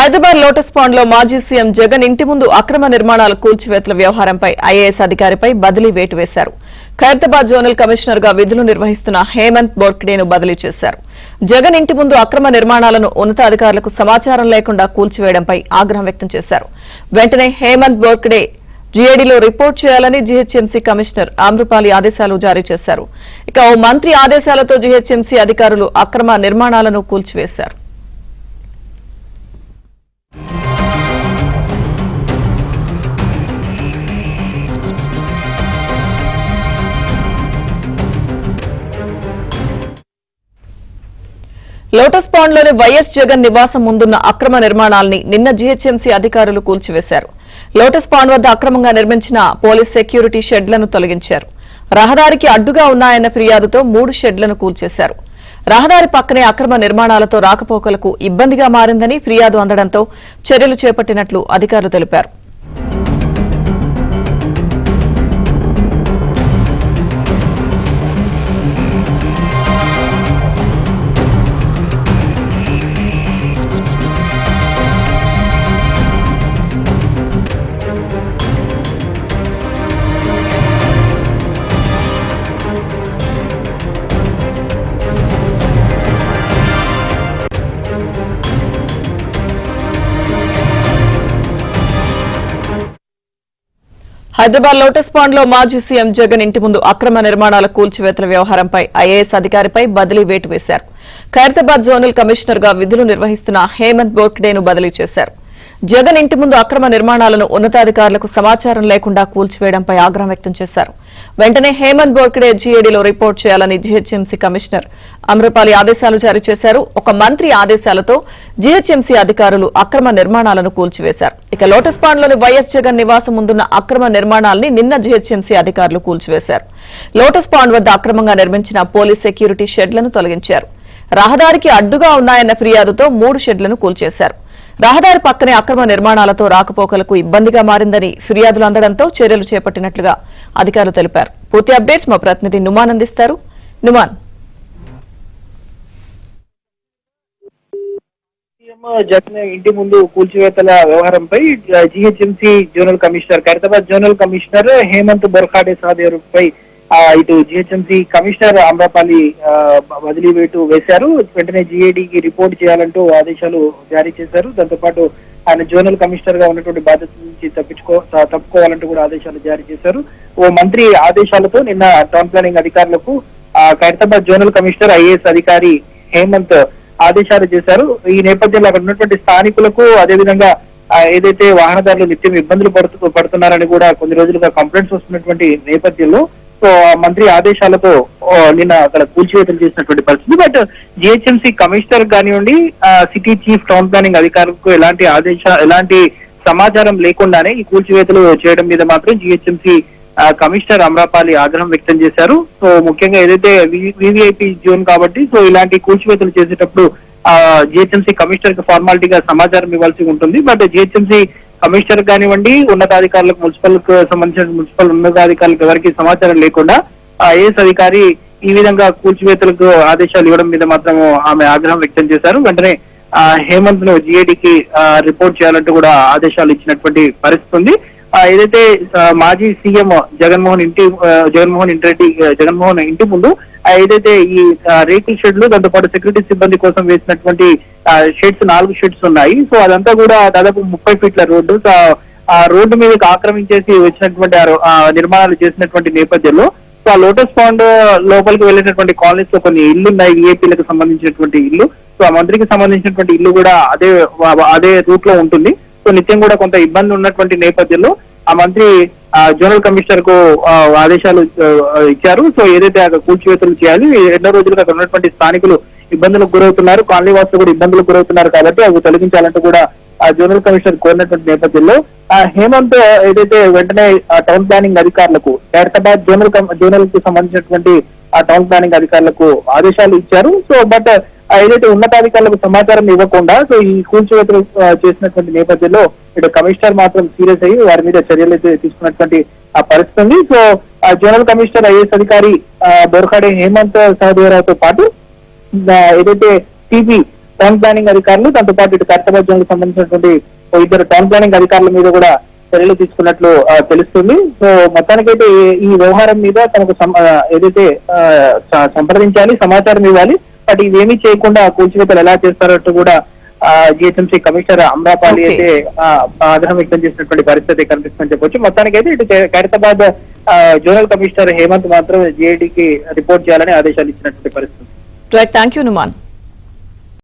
Hyderabad lotus pond లో మాజీ CM Jagan ఇంటి ముందు అక్రమ నిర్మాణాల కూల్చివేతల వ్యవహారంపై ఐఏఎస్ అధికారిపై బదిలీ వేటు వేశారు. ఖైరతాబాద్ జోనల్ కమిషనర్ గా విధులు నిర్వహిస్తున్న హేమంత్ బోర్ఖడేను బదిలీ చేశారు. జగన్ ఇంటి ముందు అక్రమ నిర్మాణాలను ఉన్నతాధికారులకు సమాచారం లేకుండా కూల్చివేయడంపై ఆగ్రహం వ్యక్తం చేశారు. వెంటనే హేమంత్ బోర్ఖడే జీఏడీలో రిపోర్ట్ చేయాలని జీహెచ్ఎంసీ కమిషనర్ ఆమ్రపాలి ఆదేశాలు జారీ చేశారు. ఇక ఓ మంత్రి ఆదేశాలతో జీహెచ్ఎంసీ అధికారులు అక్రమ నిర్మాణాలను కూల్చివేశారు. లోటస్ పాండ్ లోని వైఎస్ జగన్ నివాసం ముందున్న అక్రమ నిర్మాణాలని నిన్న జీహెచ్ఎంసీ అధికారులు కూల్చివేశారు. లోటస్ పాండ్ వద్ద అక్రమంగా నిర్మించిన పోలీస్ సెక్యూరిటీ షెడ్లను తొలగించారు. రహదారికి అడ్డుగా ఉన్నాయన్న ఫిర్యాదుతో 3 షెడ్లను కూల్చేశారు. రహదారి పక్కనే అక్రమ నిర్మాణాలతో రాకపోకలకు ఇబ్బందిగా మారిందని ఫిర్యాదు అందడంతో చర్యలు చేపట్టినట్లు అధికారులు తెలిపారు. హైదరాబాద్ లోటస్ పాండ్ లో మాజీ సీఎం జగన్ ఇంటి ముందు అక్రమ నిర్మాణాల కూల్చివేతల వ్యవహారంపై ఐఏఎస్ అధికారిపై బదిలీ వేటు వేశారు. ఖైరతాబాద్ జోనల్ కమిషనర్ గా విధులు నిర్వహిస్తున్న హేమంత్ బోర్ఖడేను బదిలీ చేశారు. జగన్ ఇంటి ముందు అక్రమ నిర్మాణాలను ఉన్నతాధికారులకు సమాచారం లేకుండా కూల్చివేయడంపై ఆగ్రహం వ్యక్తం చేశారు. వెంటనే హేమంత్ బోర్ఖడే జీఏడీలో రిపోర్ట్ చేయాలని జీహెచ్ఎంసీ కమిషనర్ అమ్రపాలి ఆదేశాలు జారీ చేశారు. ఒక మంత్రి ఆదేశాలతో జీహెచ్ఎంసీ అధికారులు అక్రమ నిర్మాణాలను కూల్చివేశారు. ఇక లోటస్ పాండ్ లోని వైఎస్ జగన్ నివాసం ముందున్న అక్రమ నిర్మాణాలని నిన్న జీహెచ్ఎంసీ అధికారులు కూల్చివేశారు. లోటస్ పాండ్ వద్ద అక్రమంగా నిర్మించిన పోలీస్ సెక్యూరిటీ షెడ్లను తొలగించారు. రహదారికి అడ్డుగా ఉన్నాయన్న ఫిర్యాదుతో 3 షెడ్లను కూల్చేశారు. రహదారి పక్కనే అక్రమ నిర్మాణాలతో రాకపోకలకు ఇబ్బందిగా మారిందని ఫిర్యాదులు అందడంతో చర్యలు చేపట్టినట్లుగా అధికారులు తెలిపారు. పూర్తి అప్డేట్స్ మా ప్రతినిధి నుమాన్ అందిస్తారు. నుమాన్, జగన్ ఇంటి ముందు కూల్చివేతల వ్యవహారంపై GHMC zonal commissioner Khairatabad zonal commissioner Hemant Borkhade సాదేరుపై ఇటు జీహెచ్ఎంసీ కమిషనర్ ఆమ్రపాలి బదిలీ వేటు వేశారు. వెంటనే జీఏడీకి రిపోర్ట్ చేయాలంటూ ఆదేశాలు జారీ చేశారు. దాంతోపాటు ఆయన జోనల్ కమిషనర్ గా ఉన్నటువంటి బాధ్యత నుంచి తప్పుకోవాలంటూ కూడా ఆదేశాలు జారీ చేశారు. ఓ మంత్రి ఆదేశాలతో నిన్న టౌన్ ప్లానింగ్ అధికారులకు ఖైరతాబాద్ జోనల్ కమిషనర్ ఐఏఎస్ అధికారి హేమంత్ ఆదేశాలు చేశారు. ఈ నేపథ్యంలో అక్కడ ఉన్నటువంటి స్థానికులకు అదేవిధంగా ఏదైతే వాహనదారులు నిత్యం ఇబ్బందులు పడుతున్నారని కూడా కొన్ని రోజులుగా కంప్లైంట్స్ వస్తున్నటువంటి నేపథ్యంలో సో మంత్రి ఆదేశాలతో నిన్న అక్కడ కూల్చివేతలు చేసినటువంటి పరిస్థితి. బట్ జిహెచ్ఎంసీ కమిషనర్ కానివ్వండి, సిటీ చీఫ్ టౌన్ ప్లానింగ్ అధికారులకు ఎలాంటి సమాచారం లేకుండానే ఈ కూల్చివేతలు చేయడం మీద మాత్రం జిహెచ్ఎంసీ కమిషనర్ అమ్రపాలి ఆగ్రహం వ్యక్తం చేశారు. సో ముఖ్యంగా ఏదైతే వివిఐపి జోన్ కాబట్టి సో ఇలాంటి కూల్చివేతలు చేసేటప్పుడు జిహెచ్ఎంసీ కమిషనర్ కి ఫార్మాలిటీగా సమాచారం ఇవ్వాల్సి ఉంటుంది. బట్ జిహెచ్ఎంసీ కమిషనర్ కానివ్వండి, ఉన్నతాధికారులకు మున్సిపల్ కు సంబంధించిన మున్సిపల్ ఉన్నతాధికారులకు ఎవరికి సమాచారం లేకుండా ఐఏఎస్ అధికారి ఈ విధంగా కూల్చివేతలకు ఆదేశాలు ఇవ్వడం మీద మాత్రం ఆమె ఆగ్రహం వ్యక్తం చేశారు. వెంటనే హేమంత్ ను జీఏడీకి రిపోర్ట్ చేయాలంటూ కూడా ఆదేశాలు ఇచ్చినటువంటి పరిస్థితి ఉంది. ఏదైతే మాజీ సీఎం జగన్మోహన్ ఇంటి ముందు ఏదైతే ఈ రేకుల షెడ్లు దాంతోపాటు సెక్యూరిటీ సిబ్బంది కోసం వేసినటువంటి షెడ్స్ 4 షెడ్స్ ఉన్నాయి. సో అదంతా కూడా దాదాపు 30 ఫీట్ల రోడ్డు. ఆ రోడ్డు మీదకి ఆక్రమించేసి వచ్చినటువంటి నిర్మాణాలు చేసినటువంటి నేపథ్యంలో సో ఆ లోటస్ పాండ్ లోపలికి వెళ్ళినటువంటి కాలనీస్ లో కొన్ని ఇల్లు ఉన్నాయి, విఐపీలకు సంబంధించినటువంటి ఇల్లు. సో ఆ మంత్రికి సంబంధించినటువంటి ఇల్లు కూడా అదే రూట్ లో ఉంటుంది. సో నిత్యం కూడా కొంత ఇబ్బంది ఉన్నటువంటి నేపథ్యంలో ఆ మంత్రి జోనల్ కమిషనర్ కు ఆదేశాలు ఇచ్చారు. సో ఏదైతే అక్కడ కూల్చివేతలు చేయాలి, ఎన్నో రోజులుగా అక్కడ ఉన్నటువంటి స్థానికులు ఇబ్బందులకు గురవుతున్నారు, కాలనీ వాసులు కూడా ఇబ్బందులకు గురవుతున్నారు కాబట్టి అవి తొలగించాలంటూ కూడా జోనల్ కమిషనర్ కోరినటువంటి నేపథ్యంలో హేమంత్ ఏదైతే వెంటనే టౌన్ ప్లానింగ్ అధికారులకు ఖైరతాబాద్ జోనల్ కు సంబంధించినటువంటి టౌన్ ప్లానింగ్ అధికారులకు ఆదేశాలు ఇచ్చారు. సో బట్ ఏదైతే ఉన్నతాధికారులకు సమాచారం ఇవ్వకుండా సో ఈ కూల్చివేతలు చేసినటువంటి నేపథ్యంలో ఇటు కమిషనర్ మాత్రం సీరియస్ అయ్యి వారి మీద చర్యలు తీసుకున్నటువంటి పరిస్థితి ఉంది. సో జోనల్ కమిషనర్ ఐఏఎస్ అధికారి బోర్ఖడే హేమంత్ సహదేవరావుతో పాటు ఏదైతే టీపీ టౌన్ ప్లానింగ్ అధికారులు, దాంతో పాటు ఇటు ఖైరతాబాద్ జోన్ కు సంబంధించినటువంటి ఇద్దరు టౌన్ ప్లానింగ్ అధికారుల మీద కూడా చర్యలు తీసుకున్నట్లు తెలుస్తుంది. సో మొత్తానికైతే ఈ వ్యవహారం మీద తనకు ఏదైతే సంప్రదించాలి, సమాచారం ఇవ్వాలి, బట్ ఇవేమీ చేయకుండా కూల్చివేతలు ఎలా చేస్తారంటూ కూడా జిహెచ్ఎంసీ కమిషనర్ అమ్రాపాలి అయితే ఆగ్రహం వ్యక్తం చేసినటువంటి పరిస్థితి కనిపిస్తుందని చెప్పొచ్చు. మొత్తానికైతే ఇటు ఖైరతాబాద్ జోనల్ కమిషనర్ హేమంత్ మాత్రం జిఐడికి రిపోర్ట్ చేయాలని ఆదేశాలు ఇచ్చినటువంటి పరిస్థితి. Right, thank you Numan.